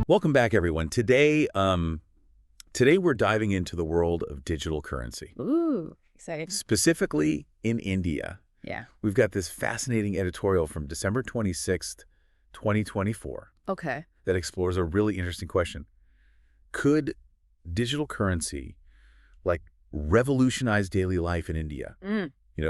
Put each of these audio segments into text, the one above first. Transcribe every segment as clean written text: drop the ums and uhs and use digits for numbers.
Welcome back, everyone. Today we're diving into the world of digital currency. Ooh, exciting. Specifically in India. Yeah. We've got this fascinating editorial from December 26th, 2024. Okay. That explores a really interesting question. Could digital currency, revolutionize daily life in India?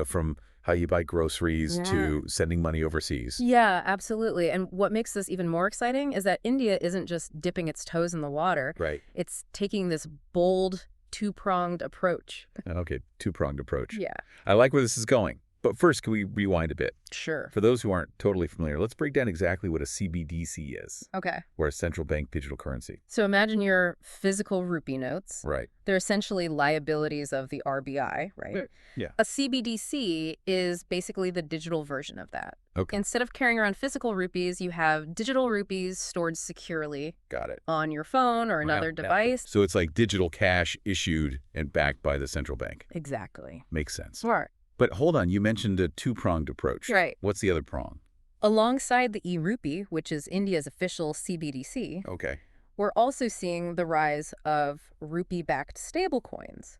From how you buy groceries to sending money overseas. Yeah, absolutely. And what makes this even more exciting is that India isn't just dipping its toes in the water. Right. It's taking this bold, two-pronged approach. Okay, two-pronged approach. Yeah. I like where this is going. But first, can we rewind a bit? Sure. For those who aren't totally familiar, let's break down exactly what a CBDC is. Okay. Or a Central Bank Digital Currency. So imagine your physical rupee notes. Right. They're essentially liabilities of the RBI, right? Yeah. A CBDC is basically the digital version of that. Okay. Instead of carrying around physical rupees, you have digital rupees stored securely. Got it. On your phone or another device. So it's like digital cash issued and backed by the central bank. Exactly. Makes sense. Right. But hold on, you mentioned a two-pronged approach. Right. What's the other prong? Alongside the e-rupee, which is India's official CBDC, Okay. we're also seeing the rise of rupee-backed stablecoins.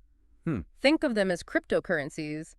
Think of them as cryptocurrencies,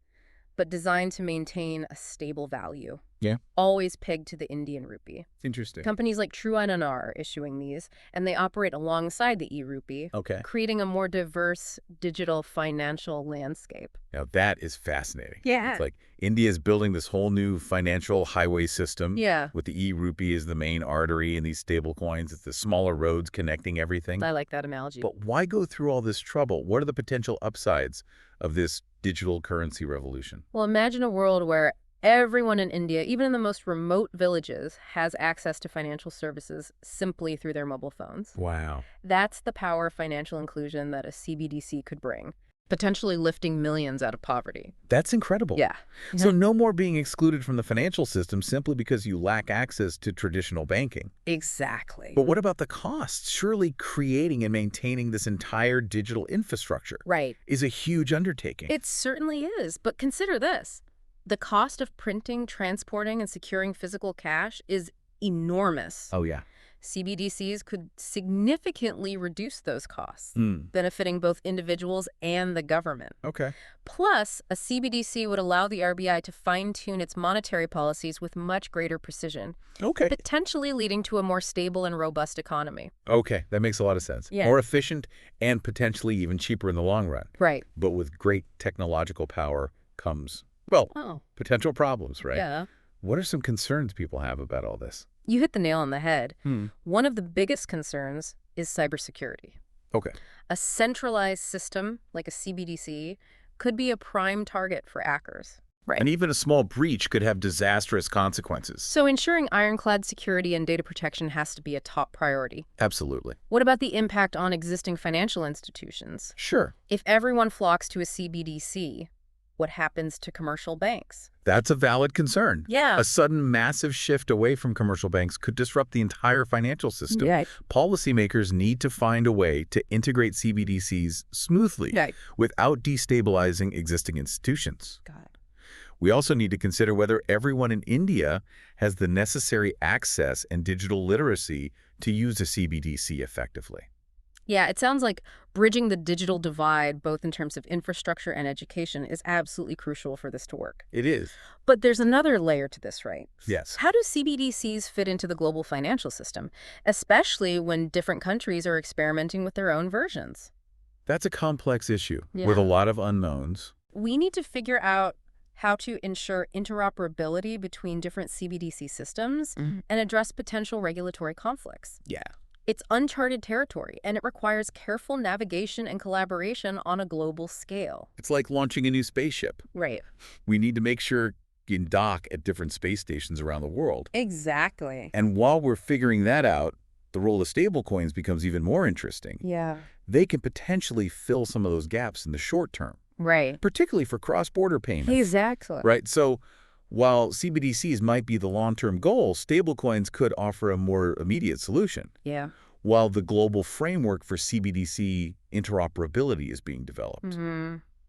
but designed to maintain a stable value. Yeah. Always pegged to the Indian rupee. Interesting. Companies like True N&R are issuing these, and they operate alongside the e-rupee, creating a more diverse digital financial landscape. Now that is fascinating. Yeah. It's like India is building this whole new financial highway system. Yeah. With the e-rupee as the main artery and these stable coins. It's the smaller roads connecting everything. I like that analogy. But why go through all this trouble? What are the potential upsides of this digital currency revolution? Well, imagine a world where everyone in India, even in the most remote villages, has access to financial services simply through their mobile phones. Wow. That's the power of financial inclusion that a CBDC could bring, potentially lifting millions out of poverty. That's incredible. Yeah. So no more being excluded from the financial system simply because you lack access to traditional banking. Exactly. But what about the costs? Surely creating and maintaining this entire digital infrastructure is a huge undertaking. It certainly is. But consider this. The cost of printing, transporting, and securing physical cash is enormous. Oh, yeah. CBDCs could significantly reduce those costs, benefiting both individuals and the government. Okay. Plus, a CBDC would allow the RBI to fine-tune its monetary policies with much greater precision, potentially leading to a more stable and robust economy. Okay, that makes a lot of sense. Yeah. More efficient and potentially even cheaper in the long run. Right. But with great technological power comes, potential problems, right? Yeah. What are some concerns people have about all this? You hit the nail on the head. One of the biggest concerns is cybersecurity. Okay. A centralized system like a CBDC could be a prime target for hackers. Right. And even a small breach could have disastrous consequences. So ensuring ironclad security and data protection has to be a top priority. Absolutely. What about the impact on existing financial institutions? Sure. If everyone flocks to a CBDC, what happens to commercial banks? That's a valid concern. Yeah. A sudden massive shift away from commercial banks could disrupt the entire financial system. Right. Policymakers need to find a way to integrate CBDCs smoothly without destabilizing existing institutions. Got it. We also need to consider whether everyone in India has the necessary access and digital literacy to use a CBDC effectively. Yeah, it sounds like bridging the digital divide, both in terms of infrastructure and education, is absolutely crucial for this to work. It is. But there's another layer to this, right? Yes. How do CBDCs fit into the global financial system, especially when different countries are experimenting with their own versions? That's a complex issue with a lot of unknowns. We need to figure out how to ensure interoperability between different CBDC systems and address potential regulatory conflicts. Yeah. It's uncharted territory, and it requires careful navigation and collaboration on a global scale. It's like launching a new spaceship. Right. We need to make sure you can dock at different space stations around the world. Exactly. And while we're figuring that out, the role of stablecoins becomes even more interesting. Yeah. They can potentially fill some of those gaps in the short term. Right. Particularly for cross-border payments. Exactly. Right. So while CBDCs might be the long-term goal, stablecoins could offer a more immediate solution. Yeah. While the global framework for CBDC interoperability is being developed.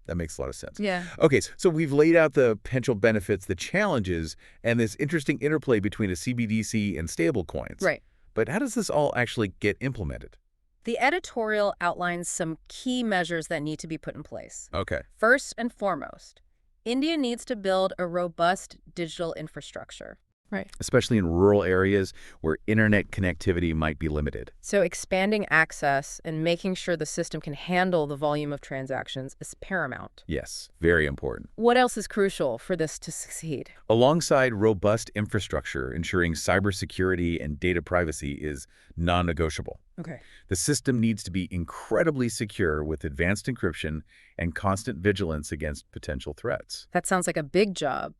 That makes a lot of sense. Yeah. Okay, so we've laid out the potential benefits, the challenges, and this interesting interplay between a CBDC and stablecoins. Right. But how does this all actually get implemented? The editorial outlines some key measures that need to be put in place. Okay. First and foremost, India needs to build a robust digital infrastructure. Right. Especially in rural areas where internet connectivity might be limited. So expanding access and making sure the system can handle the volume of transactions is paramount. Yes, very important. What else is crucial for this to succeed? Alongside robust infrastructure, ensuring cybersecurity and data privacy is non-negotiable. Okay. The system needs to be incredibly secure with advanced encryption and constant vigilance against potential threats. That sounds like a big job,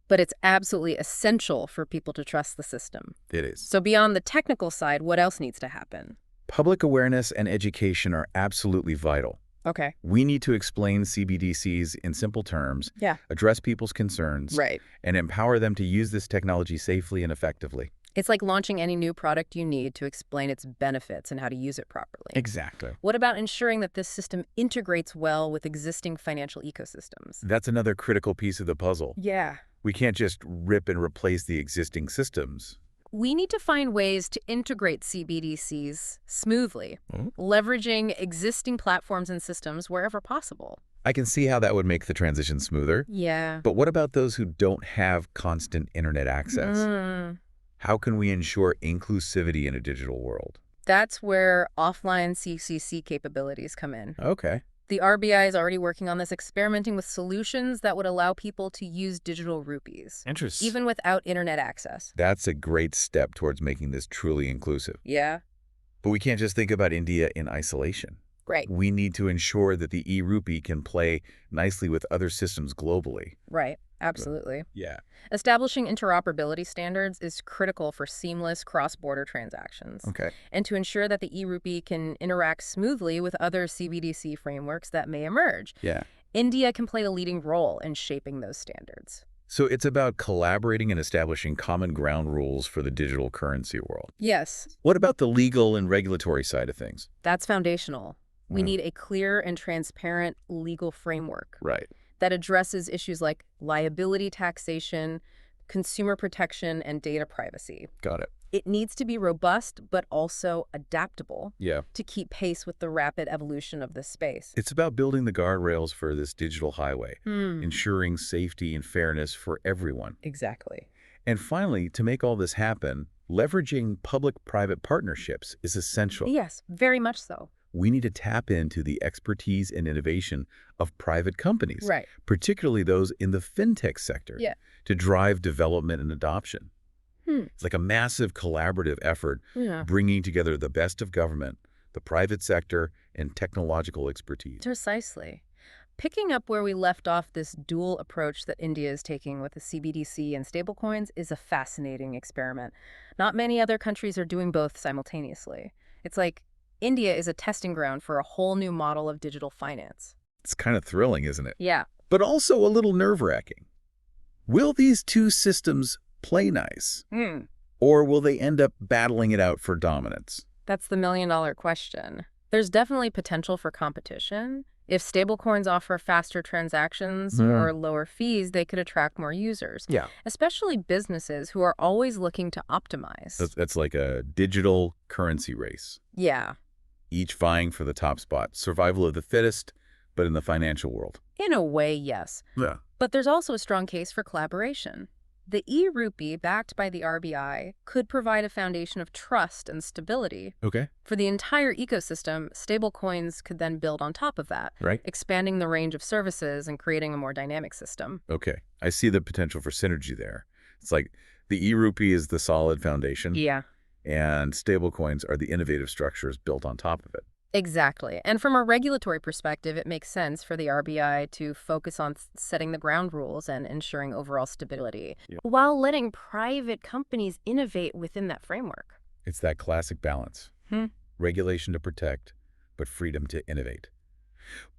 but it's absolutely essential for people to trust the system. It is. So beyond the technical side, what else needs to happen? Public awareness and education are absolutely vital. Okay. We need to explain CBDCs in simple terms, Yeah. address people's concerns, Right. and empower them to use this technology safely and effectively. It's like launching any new product you need to explain its benefits and how to use it properly. Exactly. What about ensuring that this system integrates well with existing financial ecosystems? That's another critical piece of the puzzle. Yeah. We can't just rip and replace the existing systems. We need to find ways to integrate CBDCs smoothly, leveraging existing platforms and systems wherever possible. I can see how that would make the transition smoother. Yeah. But what about those who don't have constant internet access? How can we ensure inclusivity in a digital world? That's where offline CCC capabilities come in. Okay. The RBI is already working on this, experimenting with solutions that would allow people to use digital rupees, Interesting. even without internet access. That's a great step towards making this truly inclusive. Yeah. But we can't just think about India in isolation. Right. We need to ensure that the e-rupee can play nicely with other systems globally. Right. Absolutely. Yeah. Establishing interoperability standards is critical for seamless cross-border transactions. Okay. And to ensure that the e-rupee can interact smoothly with other CBDC frameworks that may emerge. Yeah. India can play a leading role in shaping those standards. So it's about collaborating and establishing common ground rules for the digital currency world. Yes. What about the legal and regulatory side of things? That's foundational. We need a clear and transparent legal framework. Right. That addresses issues like liability taxation, consumer protection, and data privacy. Got it. It needs to be robust, but also adaptable to keep pace with the rapid evolution of this space. It's about building the guardrails for this digital highway, ensuring safety and fairness for everyone. Exactly. And finally, to make all this happen, leveraging public-private partnerships is essential. Yes, very much so. We need to tap into the expertise and innovation of private companies, Right. particularly those in the fintech sector, to drive development and adoption. It's like a massive collaborative effort, bringing together the best of government, the private sector, and technological expertise. Precisely. Picking up where we left off, this dual approach that India is taking with the CBDC and stablecoins is a fascinating experiment. Not many other countries are doing both simultaneously. It's like India is a testing ground for a whole new model of digital finance. It's kind of thrilling, isn't it? Yeah. But also a little nerve-wracking. Will these two systems play nice? Or will they end up battling it out for dominance? That's the million-dollar question. There's definitely potential for competition. If stablecoins offer faster transactions or lower fees, they could attract more users. Yeah. Especially businesses who are always looking to optimize. That's like a digital currency race. Yeah. Each vying for the top spot. Survival of the fittest, but in the financial world. In a way, yes. Yeah. But there's also a strong case for collaboration. The e-rupee, backed by the RBI, could provide a foundation of trust and stability. Okay. For the entire ecosystem, stablecoins could then build on top of that, Right. expanding the range of services and creating a more dynamic system. Okay. I see the potential for synergy there. It's like the e-rupee is the solid foundation. Yeah. And stablecoins are the innovative structures built on top of it. Exactly. And from a regulatory perspective, it makes sense for the RBI to focus on setting the ground rules and ensuring overall stability, while letting private companies innovate within that framework. It's that classic balance. Regulation to protect, but freedom to innovate.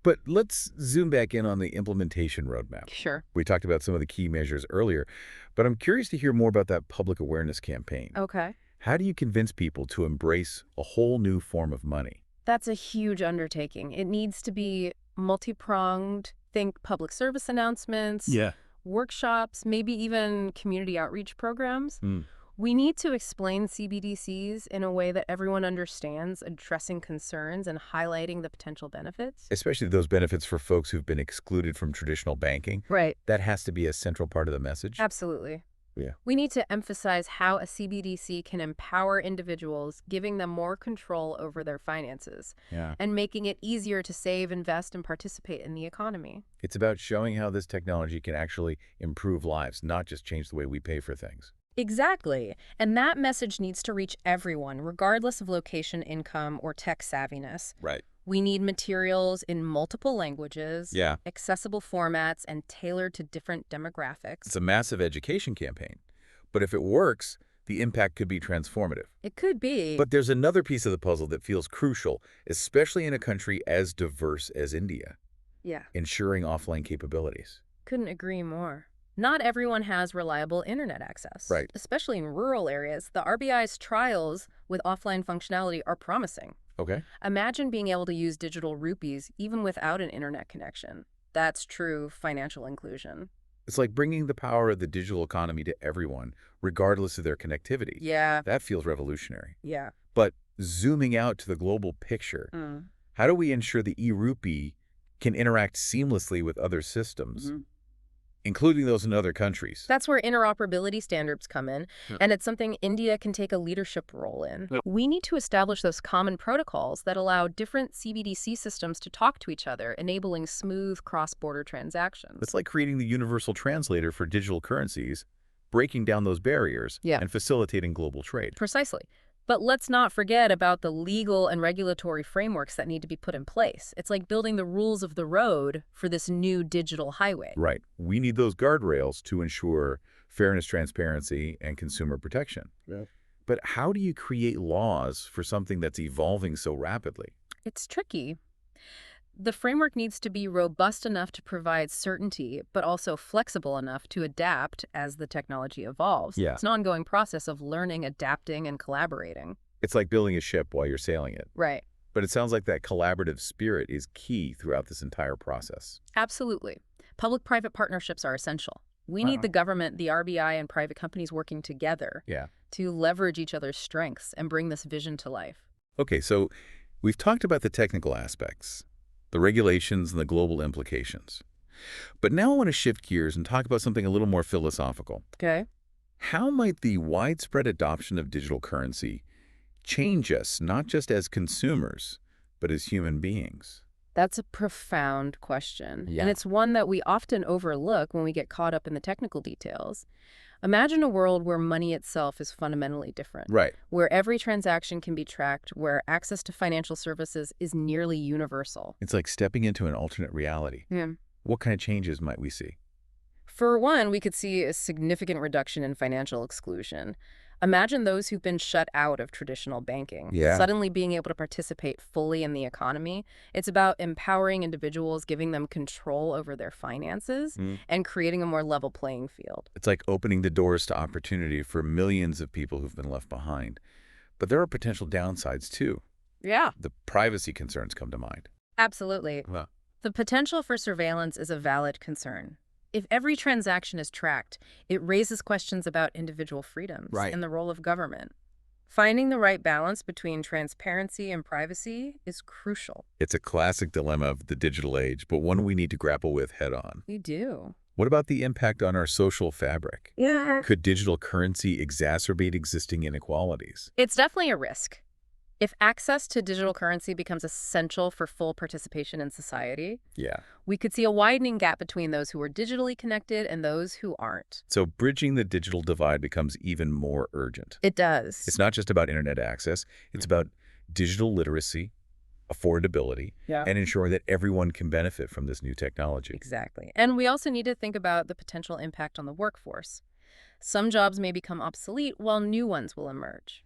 But let's zoom back in on the implementation roadmap. Sure. We talked about some of the key measures earlier, but I'm curious to hear more about that public awareness campaign. Okay. How do you convince people to embrace a whole new form of money? That's a huge undertaking. It needs to be multi-pronged. Think public service announcements, workshops, maybe even community outreach programs. We need to explain CBDCs in a way that everyone understands, addressing concerns and highlighting the potential benefits. Especially those benefits for folks who've been excluded from traditional banking. Right. That has to be a central part of the message. Absolutely. Yeah. We need to emphasize how a CBDC can empower individuals, giving them more control over their finances, and making it easier to save, invest, and participate in the economy. It's about showing how this technology can actually improve lives, not just change the way we pay for things. Exactly. And that message needs to reach everyone, regardless of location, income, or tech savviness. Right. We need materials in multiple languages, accessible formats, and tailored to different demographics. It's a massive education campaign. But if it works, the impact could be transformative. It could be. But there's another piece of the puzzle that feels crucial, especially in a country as diverse as India. Yeah. Ensuring offline capabilities. Couldn't agree more. Not everyone has reliable internet access. Right. Especially in rural areas, the RBI's trials with offline functionality are promising. Okay. Imagine being able to use digital rupees even without an internet connection. That's true financial inclusion. It's like bringing the power of the digital economy to everyone, regardless of their connectivity. Yeah. That feels revolutionary. Yeah. But zooming out to the global picture, how do we ensure the e-rupee can interact seamlessly with other systems, including those in other countries? That's where interoperability standards come in, and it's something India can take a leadership role in. We need to establish those common protocols that allow different CBDC systems to talk to each other, enabling smooth cross-border transactions. It's like creating the universal translator for digital currencies, breaking down those barriers, and facilitating global trade. Precisely. But let's not forget about the legal and regulatory frameworks that need to be put in place. It's like building the rules of the road for this new digital highway. Right. We need those guardrails to ensure fairness, transparency, and consumer protection. Yeah. But how do you create laws for something that's evolving so rapidly? It's tricky. The framework needs to be robust enough to provide certainty, but also flexible enough to adapt as the technology evolves. Yeah. It's an ongoing process of learning, adapting, and collaborating. It's like building a ship while you're sailing it. Right. But it sounds like that collaborative spirit is key throughout this entire process. Absolutely. Public-private partnerships are essential. We need the government, the RBI, and private companies working together to leverage each other's strengths and bring this vision to life. Okay, so we've talked about the technical aspects, the regulations, and the global implications. But now I want to shift gears and talk about something a little more philosophical. Okay. How might the widespread adoption of digital currency change us, not just as consumers, but as human beings? That's a profound question. And it's one that we often overlook when we get caught up in the technical details. Imagine a world where money itself is fundamentally different. Right. Where every transaction can be tracked, where access to financial services is nearly universal. It's like stepping into an alternate reality. Yeah. What kind of changes might we see? For one, we could see a significant reduction in financial exclusion. Imagine those who've been shut out of traditional banking, suddenly being able to participate fully in the economy. It's about empowering individuals, giving them control over their finances, and creating a more level playing field. It's like opening the doors to opportunity for millions of people who've been left behind. But there are potential downsides, too. Yeah. The privacy concerns come to mind. Absolutely. Well, the potential for surveillance is a valid concern. If every transaction is tracked, it raises questions about individual freedoms and the role of government. Finding the right balance between transparency and privacy is crucial. It's a classic dilemma of the digital age, but one we need to grapple with head-on. We do. What about the impact on our social fabric? Yeah. Could digital currency exacerbate existing inequalities? It's definitely a risk. If access to digital currency becomes essential for full participation in society, we could see a widening gap between those who are digitally connected and those who aren't. So bridging the digital divide becomes even more urgent. It does. It's not just about internet access. It's about digital literacy, affordability, and ensuring that everyone can benefit from this new technology. Exactly. And we also need to think about the potential impact on the workforce. Some jobs may become obsolete while new ones will emerge.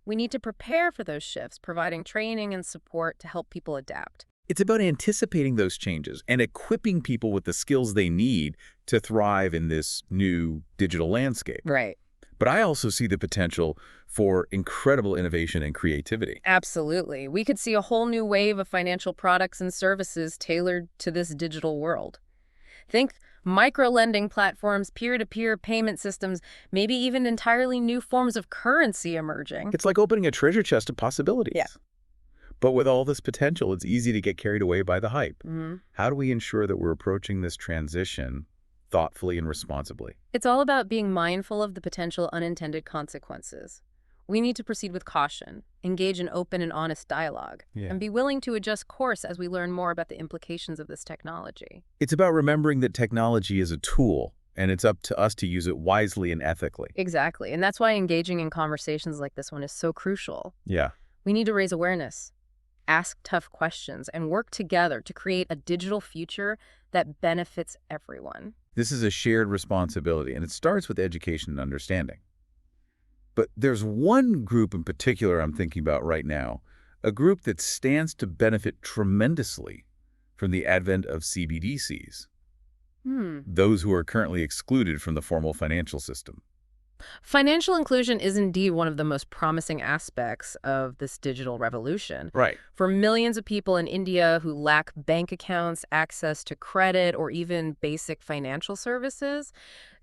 We need to prepare for those shifts, providing training and support to help people adapt. It's about anticipating those changes and equipping people with the skills they need to thrive in this new digital landscape. Right. But I also see the potential for incredible innovation and creativity. Absolutely. We could see a whole new wave of financial products and services tailored to this digital world. Think Micro-lending platforms, peer-to-peer payment systems, maybe even entirely new forms of currency emerging. It's like opening a treasure chest of possibilities. Yeah. But with all this potential, it's easy to get carried away by the hype. Mm-hmm. How do we ensure that we're approaching this transition thoughtfully and responsibly? It's all about being mindful of the potential unintended consequences. We need to proceed with caution, engage in open and honest dialogue, and be willing to adjust course as we learn more about the implications of this technology. It's about remembering that technology is a tool, and it's up to us to use it wisely and ethically. Exactly, and that's why engaging in conversations like this one is so crucial. Yeah. We need to raise awareness, ask tough questions, and work together to create a digital future that benefits everyone. This is a shared responsibility, and it starts with education and understanding. But there's one group in particular I'm thinking about right now, a group that stands to benefit tremendously from the advent of CBDCs, those who are currently excluded from the formal financial system. Financial inclusion is indeed one of the most promising aspects of this digital revolution. Right. For millions of people in India who lack bank accounts, access to credit, or even basic financial services,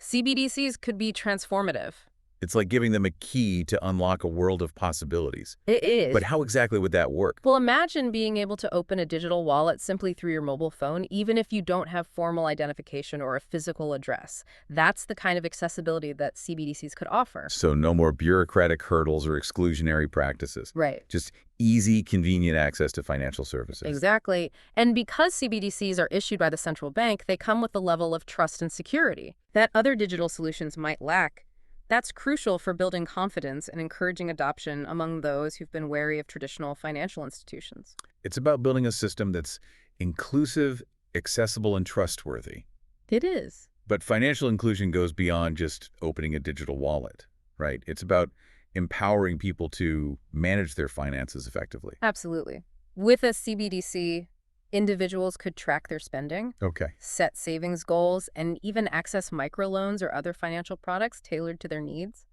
CBDCs could be transformative. It's like giving them a key to unlock a world of possibilities. It is. But how exactly would that work? Well, imagine being able to open a digital wallet simply through your mobile phone, even if you don't have formal identification or a physical address. That's the kind of accessibility that CBDCs could offer. So no more bureaucratic hurdles or exclusionary practices. Right. Just easy, convenient access to financial services. Exactly. And because CBDCs are issued by the central bank, they come with a level of trust and security that other digital solutions might lack. That's crucial for building confidence and encouraging adoption among those who've been wary of traditional financial institutions. It's about building a system that's inclusive, accessible, and trustworthy. It is. But financial inclusion goes beyond just opening a digital wallet, right? It's about empowering people to manage their finances effectively. Absolutely. With a CBDC, individuals could track their spending, set savings goals, and even access microloans or other financial products tailored to their needs.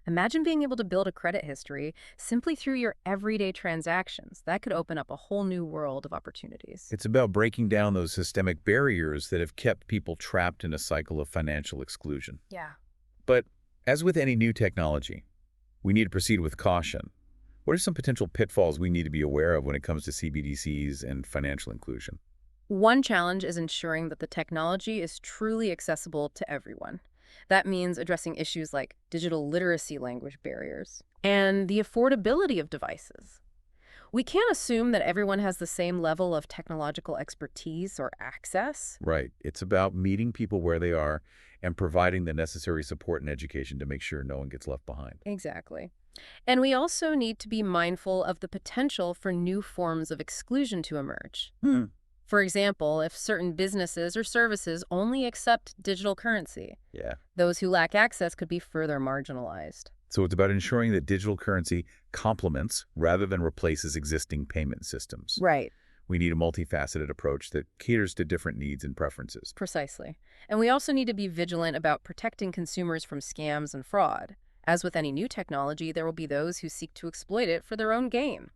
Imagine being able to build a credit history simply through your everyday transactions. That could open up a whole new world of opportunities. It's about breaking down those systemic barriers that have kept people trapped in a cycle of financial exclusion. Yeah. But as with any new technology, we need to proceed with caution. What are some potential pitfalls we need to be aware of when it comes to CBDCs and financial inclusion? One challenge is ensuring that the technology is truly accessible to everyone. That means addressing issues like digital literacy language barriers and the affordability of devices. We can't assume that everyone has the same level of technological expertise or access. Right. It's about meeting people where they are and providing the necessary support and education to make sure no one gets left behind. Exactly. And we also need to be mindful of the potential for new forms of exclusion to emerge. For example, if certain businesses or services only accept digital currency, those who lack access could be further marginalized. So it's about ensuring that digital currency complements rather than replaces existing payment systems. Right. We need a multifaceted approach that caters to different needs and preferences. Precisely. And we also need to be vigilant about protecting consumers from scams and fraud. As with any new technology, there will be those who seek to exploit it for their own gain.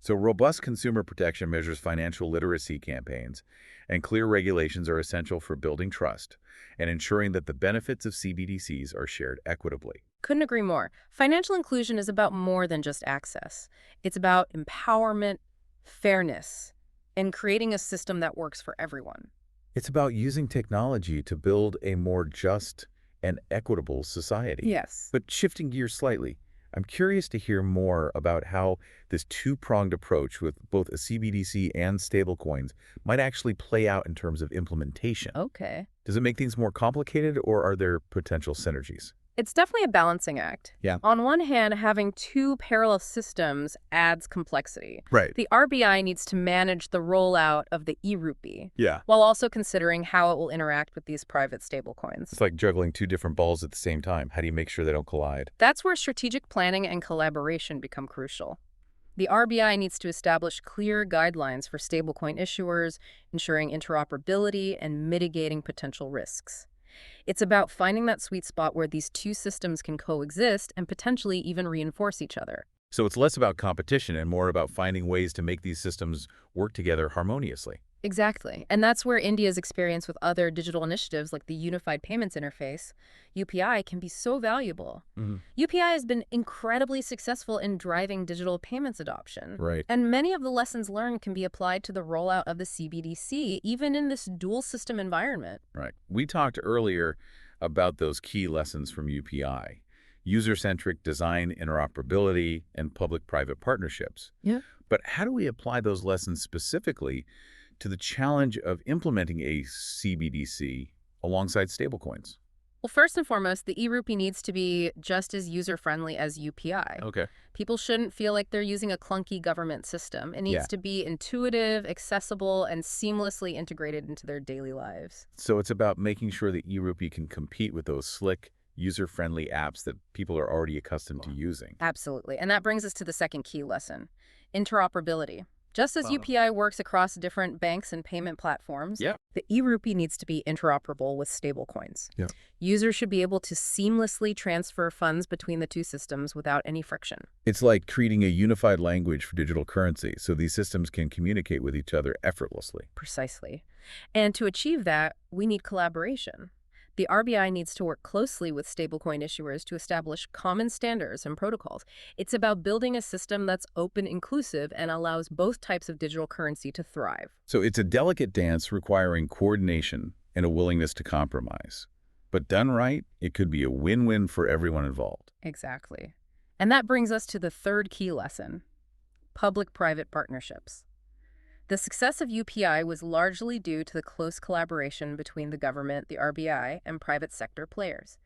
So robust consumer protection measures financial literacy campaigns, and clear regulations are essential for building trust and ensuring that the benefits of CBDCs are shared equitably. Couldn't agree more. Financial inclusion is about more than just access. It's about empowerment, fairness, and creating a system that works for everyone. It's about using technology to build a more just and equitable society. Yes. But shifting gears slightly, I'm curious to hear more about how this two-pronged approach with both a CBDC and stablecoins might actually play out in terms of implementation. Okay. Does it make things more complicated, or are there potential synergies? It's definitely a balancing act. Yeah. On one hand, having two parallel systems adds complexity. Right. The RBI needs to manage the rollout of the e-rupee, while also considering how it will interact with these private stablecoins. It's like juggling two different balls at the same time. How do you make sure they don't collide? That's where strategic planning and collaboration become crucial. The RBI needs to establish clear guidelines for stablecoin issuers, ensuring interoperability and mitigating potential risks. It's about finding that sweet spot where these two systems can coexist and potentially even reinforce each other. So it's less about competition and more about finding ways to make these systems work together harmoniously. Exactly. And that's where India's experience with other digital initiatives like the Unified Payments Interface, UPI, can be so valuable. UPI has been incredibly successful in driving digital payments adoption. Right. And many of the lessons learned can be applied to the rollout of the CBDC, even in this dual system environment. Right. We talked earlier about those key lessons from UPI: user-centric design, interoperability, and public-private partnerships. Yeah. But how do we apply those lessons specifically to the challenge of implementing a CBDC alongside stablecoins? Well, first and foremost, the e-rupee needs to be just as user-friendly as UPI. Okay. People shouldn't feel like they're using a clunky government system. It needs to be intuitive, accessible, and seamlessly integrated into their daily lives. So it's about making sure that e-rupee can compete with those slick, user-friendly apps that people are already accustomed to using. Absolutely. And that brings us to the second key lesson: interoperability. Just as UPI works across different banks and payment platforms, the e-rupee needs to be interoperable with stablecoins. Users should be able to seamlessly transfer funds between the two systems without any friction. It's like creating a unified language for digital currency so these systems can communicate with each other effortlessly. Precisely. And to achieve that, we need collaboration. The RBI needs to work closely with stablecoin issuers to establish common standards and protocols. It's about building a system that's open, inclusive, and allows both types of digital currency to thrive. So it's a delicate dance requiring coordination and a willingness to compromise. But done right, it could be a win-win for everyone involved. Exactly. And that brings us to the third key lesson: public-private partnerships. The success of UPI was largely due to the close collaboration between the government, the RBI, and private sector players.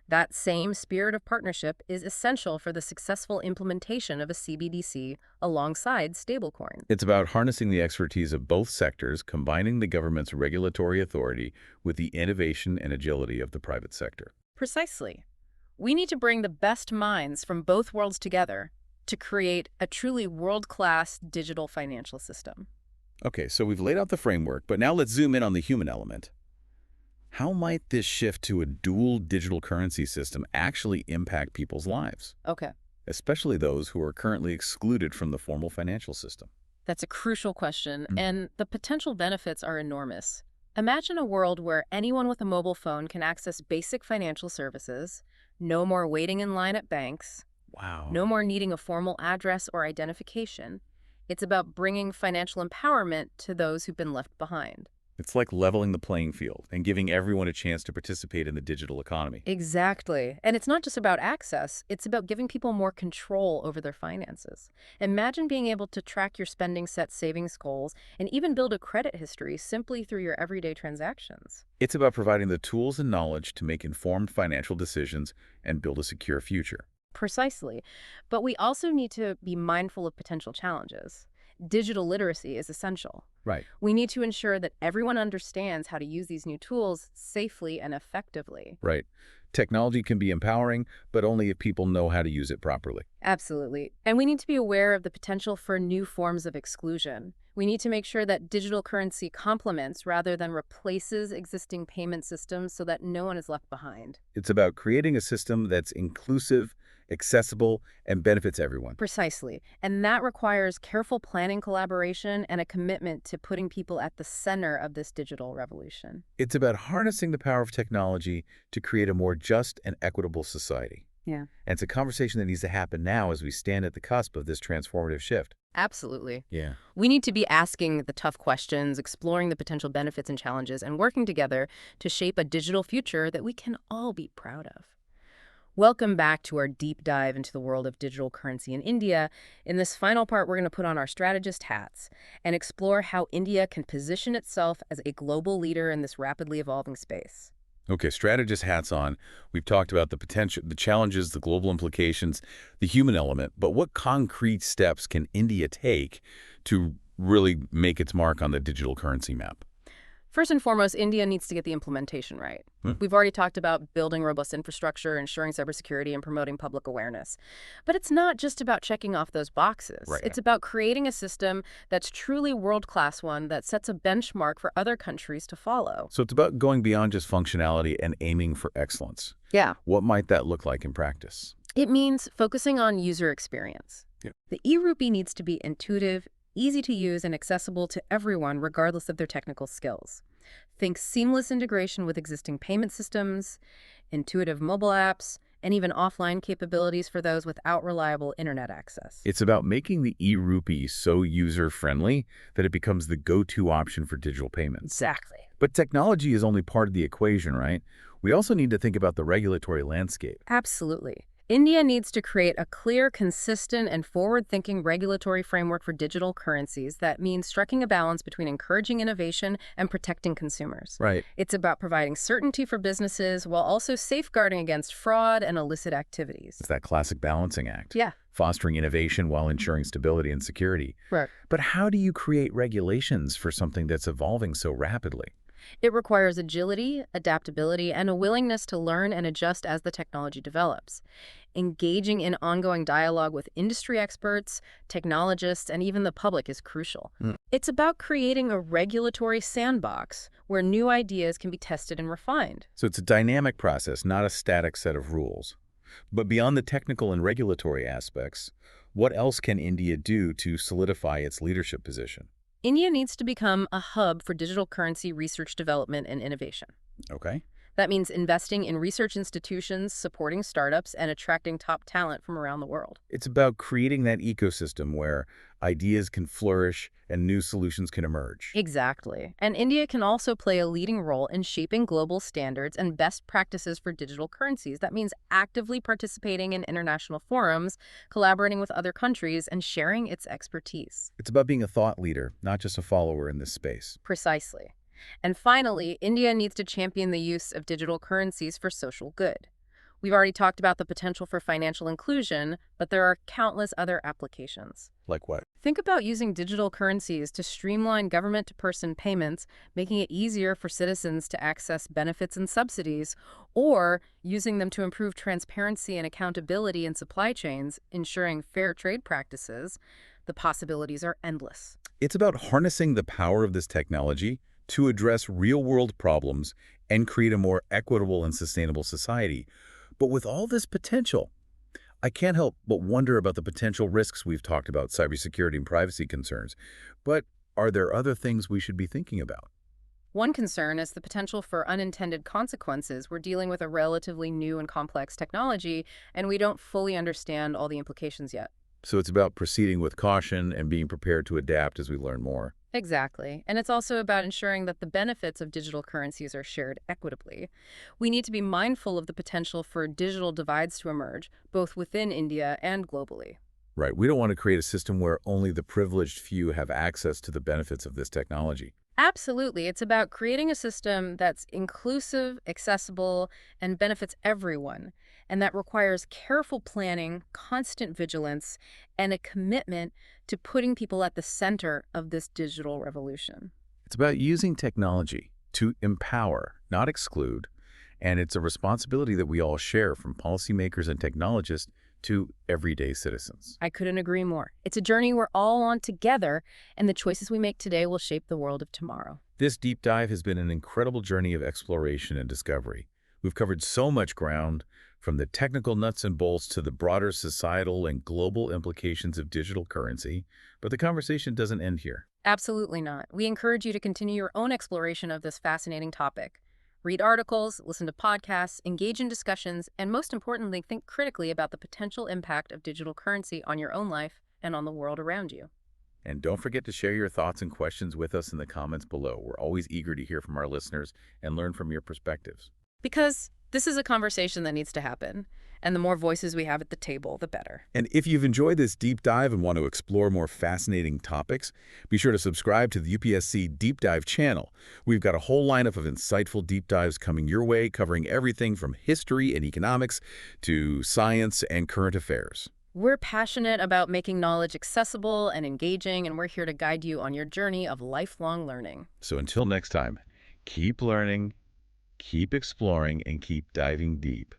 That same spirit of partnership is essential for the successful implementation of a CBDC alongside stablecoins. It's about harnessing the expertise of both sectors, combining the government's regulatory authority with the innovation and agility of the private sector. Precisely. We need to bring the best minds from both worlds together to create a truly world-class digital financial system. Okay, so we've laid out the framework, but now let's zoom in on the human element. How might this shift to a dual digital currency system actually impact people's lives? Okay. Especially those who are currently excluded from the formal financial system. That's a crucial question, and the potential benefits are enormous. Imagine a world where anyone with a mobile phone can access basic financial services, no more waiting in line at banks, no more needing a formal address or identification. It's about bringing financial empowerment to those who've been left behind. It's like leveling the playing field and giving everyone a chance to participate in the digital economy. Exactly. And it's not just about access. It's about giving people more control over their finances. Imagine being able to track your spending, set savings goals, and even build a credit history simply through your everyday transactions. It's about providing the tools and knowledge to make informed financial decisions and build a secure future. Precisely. But we also need to be mindful of potential challenges. Digital literacy is essential. Right. We need to ensure that everyone understands how to use these new tools safely and effectively. Right. Technology can be empowering, but only if people know how to use it properly. Absolutely. And we need to be aware of the potential for new forms of exclusion. We need to make sure that digital currency complements rather than replaces existing payment systems so that no one is left behind. It's about creating a system that's inclusive, accessible, and benefits everyone. Precisely. And that requires careful planning, collaboration, and a commitment to putting people at the center of this digital revolution. It's about harnessing the power of technology to create a more just and equitable society. Yeah. And it's a conversation that needs to happen now as we stand at the cusp of this transformative shift. Absolutely. Yeah. We need to be asking the tough questions, exploring the potential benefits and challenges, and working together to shape a digital future that we can all be proud of. Welcome back to our deep dive into the world of digital currency in India. In this final part, we're going to put on our strategist hats and explore how India can position itself as a global leader in this rapidly evolving space. Okay, strategist hats on. We've talked about the potential, the challenges, the global implications, the human element, but what concrete steps can India take to really make its mark on the digital currency map? First and foremost, India needs to get the implementation right. We've already talked about building robust infrastructure, ensuring cybersecurity, and promoting public awareness. But it's not just about checking off those boxes. Right. It's about creating a system that's truly world-class, one that sets a benchmark for other countries to follow. So it's about going beyond just functionality and aiming for excellence. Yeah. What might that look like in practice? It means focusing on user experience. Yeah. The e-rupee needs to be intuitive, easy to use and accessible to everyone regardless of their technical skills. Think seamless integration with existing payment systems, intuitive mobile apps, and even offline capabilities for those without reliable internet access. It's about making the e-rupee so user-friendly that it becomes the go-to option for digital payments. Exactly. But technology is only part of the equation, right? We also need to think about the regulatory landscape. Absolutely. India needs to create a clear, consistent, and forward-thinking regulatory framework for digital currencies that means striking a balance between encouraging innovation and protecting consumers. Right. It's about providing certainty for businesses while also safeguarding against fraud and illicit activities. It's that classic balancing act. Yeah. Fostering innovation while ensuring stability and security. Right. But how do you create regulations for something that's evolving so rapidly? It requires agility, adaptability, and a willingness to learn and adjust as the technology develops. Engaging in ongoing dialogue with industry experts, technologists, and even the public is crucial. It's about creating a regulatory sandbox where new ideas can be tested and refined. So it's a dynamic process, not a static set of rules. But beyond the technical and regulatory aspects, what else can India do to solidify its leadership position? India needs to become a hub for digital currency research development and innovation. Okay. That means investing in research institutions, supporting startups, and attracting top talent from around the world. It's about creating that ecosystem where ideas can flourish and new solutions can emerge. Exactly. And India can also play a leading role in shaping global standards and best practices for digital currencies. That means actively participating in international forums, collaborating with other countries, and sharing its expertise. It's about being a thought leader, not just a follower in this space. Precisely. And finally, India needs to champion the use of digital currencies for social good. We've already talked about the potential for financial inclusion, but there are countless other applications. Like what? Think about using digital currencies to streamline government-to-person payments, making it easier for citizens to access benefits and subsidies, or using them to improve transparency and accountability in supply chains, ensuring fair trade practices. The possibilities are endless. It's about harnessing the power of this technology to address real-world problems and create a more equitable and sustainable society. But with all this potential, I can't help but wonder about the potential risks we've talked about, cybersecurity and privacy concerns. But are there other things we should be thinking about? One concern is the potential for unintended consequences. We're dealing with a relatively new and complex technology, and we don't fully understand all the implications yet. So it's about proceeding with caution and being prepared to adapt as we learn more. Exactly. And it's also about ensuring that the benefits of digital currencies are shared equitably. We need to be mindful of the potential for digital divides to emerge, both within India and globally. Right. We don't want to create a system where only the privileged few have access to the benefits of this technology. Absolutely. It's about creating a system that's inclusive, accessible, and benefits everyone. And that requires careful planning, constant vigilance, and a commitment to putting people at the center of this digital revolution. It's about using technology to empower, not exclude, and it's a responsibility that we all share, from policymakers and technologists to everyday citizens. I couldn't agree more. It's a journey we're all on together, and the choices we make today will shape the world of tomorrow. This deep dive has been an incredible journey of exploration and discovery. We've covered so much ground, from the technical nuts and bolts to the broader societal and global implications of digital currency, but the conversation doesn't end here. Absolutely not. We encourage you to continue your own exploration of this fascinating topic. Read articles, listen to podcasts, engage in discussions, and most importantly, think critically about the potential impact of digital currency on your own life and on the world around you. And don't forget to share your thoughts and questions with us in the comments below. We're always eager to hear from our listeners and learn from your perspectives. Because this is a conversation that needs to happen, and the more voices we have at the table, the better. And if you've enjoyed this deep dive and want to explore more fascinating topics, be sure to subscribe to the UPSC Deep Dive channel. We've got a whole lineup of insightful deep dives coming your way, covering everything from history and economics to science and current affairs. We're passionate about making knowledge accessible and engaging, and we're here to guide you on your journey of lifelong learning. So until next time, keep learning, keep exploring, and keep diving deep.